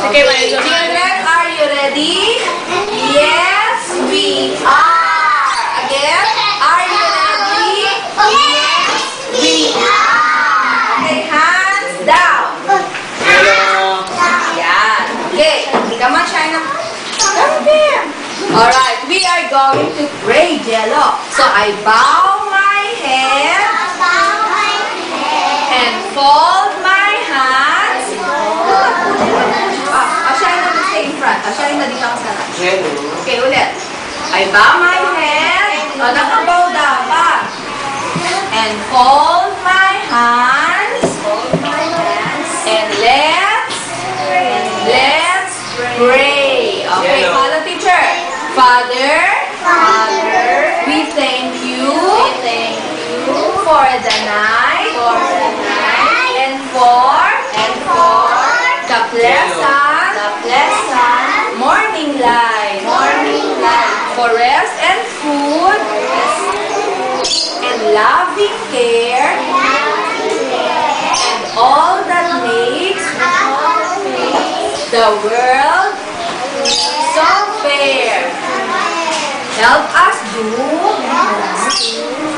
Children, are you ready? Yes, we are. Again, are you ready? Yes, we are. Okay, hands down. Yan. Okay, come on, China. Come here. Alright, we are going to pray, Jello. So I bow my head and fold my hands. China, stay in front. China, dito ako sana. Okay, ulit. I bow my head. Nakabow dapat. And fold my hands. And let's pray. Okay, follow teacher. Father, we thank you for the night and for the pleasant morning light for rest and food and loving care and all that makes the world so fair. Help us do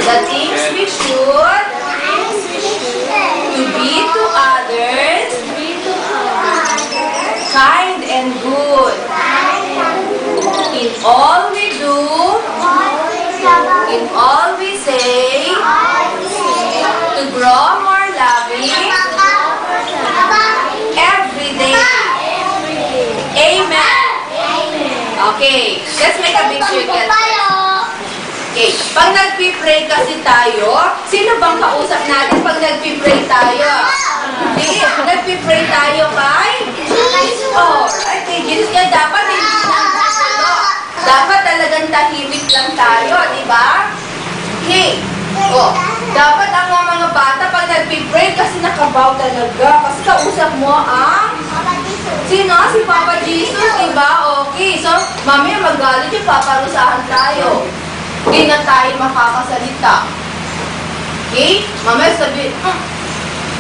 the things we should to be to others kind and good. In all we do, in all we say, to grow more loving every day. Amen. Okay, let's make a big circle. Okay, pag nagpipray kasi tayo, sino bang kausap natin pag nagpipray tayo? Okay, nagpipray tayo kay Jesus. Alright, kay Jesus. Kaya dapat hindi natin dapat talagang tahimik lang tayo, di ba? Okay. Oh, dapat ang mga bata pag nagpipray kasi nakabaw talaga. Kasi kausap mo ang sino? Si Papa Jesus, di ba? Okay. So, mamaya magalit yung paparusahan tayo. Hindi na tayo makakasalita. Okay? Mamaya sabi,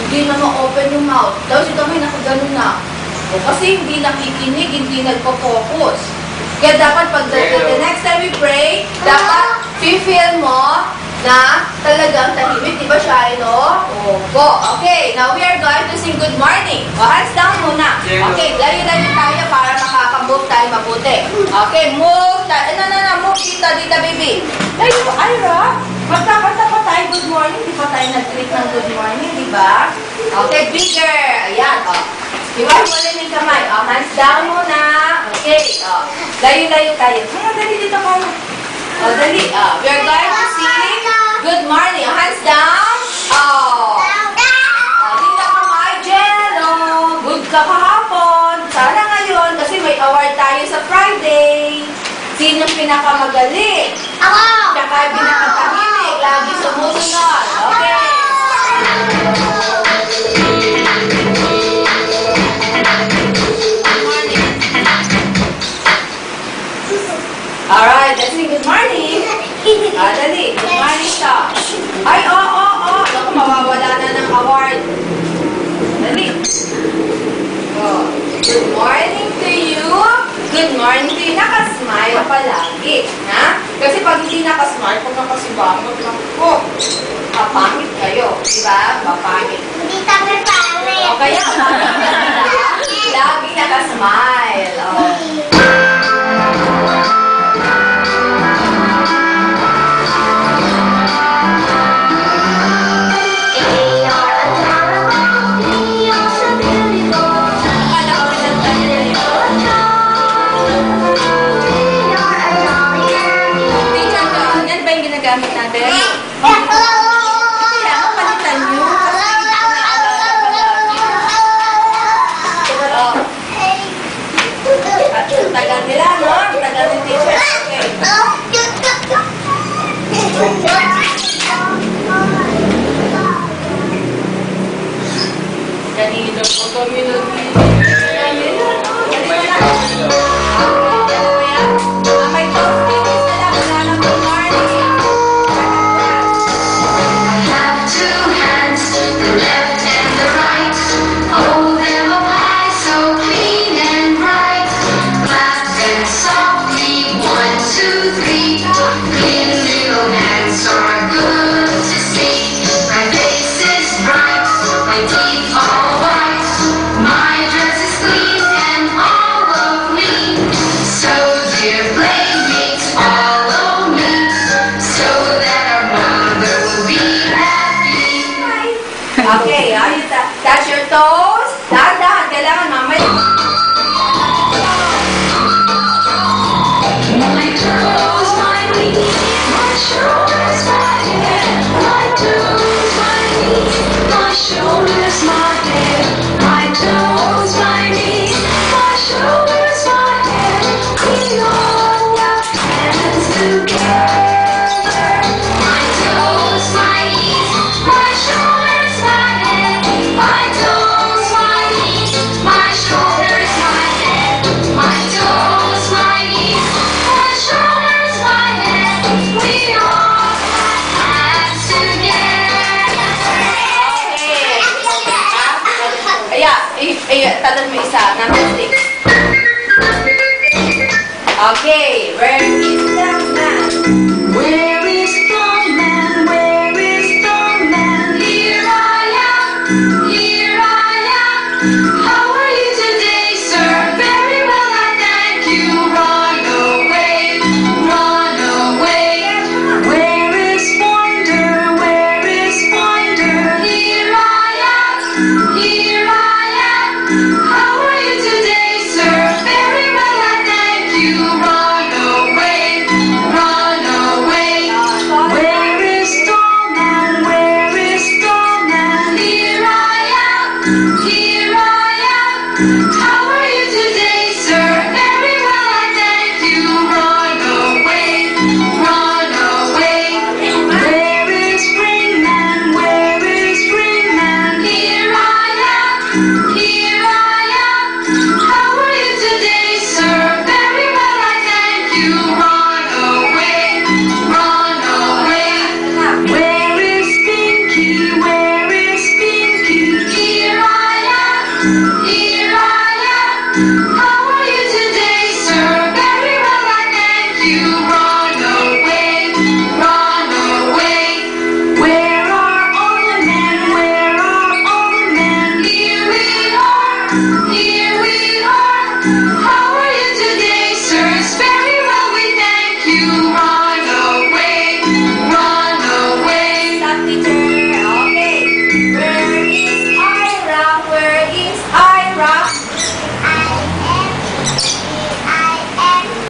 hindi na ma-open yung mouth. Tapos ito may nakaganon na. O, kasi hindi nakikinig, hindi nagpo-focus. Kaya dapat pag the next time we pray, dapat feel mo na talagang tahimik. Di ba siya, no? Opo. Okay, now we are going to sing good morning. O, hands down muna. Okay, layo-layo tayo para makaka-move tayo mabuti. Okay, move tayo. Move dito, baby. Layo, Ira. Magkakanta pa tayo good morning. Di pa tayo nag-treat ng good morning, di ba? Okay, bigger. Ayan, o. Iwan-iwan yung kamay. O, hands down muna. Okay, o. Layo-layo tayo. Dali dito kayo. O, dali. We are going to sing good morning. O, hands down. O. Dito kamay, Jello. Good ka kahapon. Sana ngayon, kasi may award tayo sa Friday. Sinong pinakamagaling? Ako! Tsaka pinakatahimik. Lagi sumusunod. Okay. Alright, let's sing good morning. Dali. Good morning siya. Ay, Naku, mawawala na ng award. Dali. Oh. Good morning to you. Good morning to you. Nakasmile palagi. Ha? Kasi pag hindi nakasmile, pag nakasibangot lang po, mapangit kayo. Diba? Mapangit. Hindi tayo pangit. O kaya, lagi nakasmile. Oh. Gamit natin. Kaya mapalitan nyo. Tagal nila, no? Tagal ni teacher. Okay. Kanino po kami Left and the right, hold them up high so clean and Talan mo isa. Number 6. Okay. Where is the man? Where is the man? Where is the man? Here I am, here I am. How are you today, sir? Very well, I thank you. Run away, run away. Where is Finder? Where is Finder? Here I am, here I am. How are you today, sir? Very well, I thank you. Run away, run away. Where is Starman? Where is Starman? Here I am, here I am. How are you today, sir? Very well, I thank you. Run away, run away. Where is Ringman? Where is Ringman? Here I am, here I am. How are you today, sir? Very well, I thank you. Run away, run away. Where is Pinky? Where is Pinky? Here I am, here I am.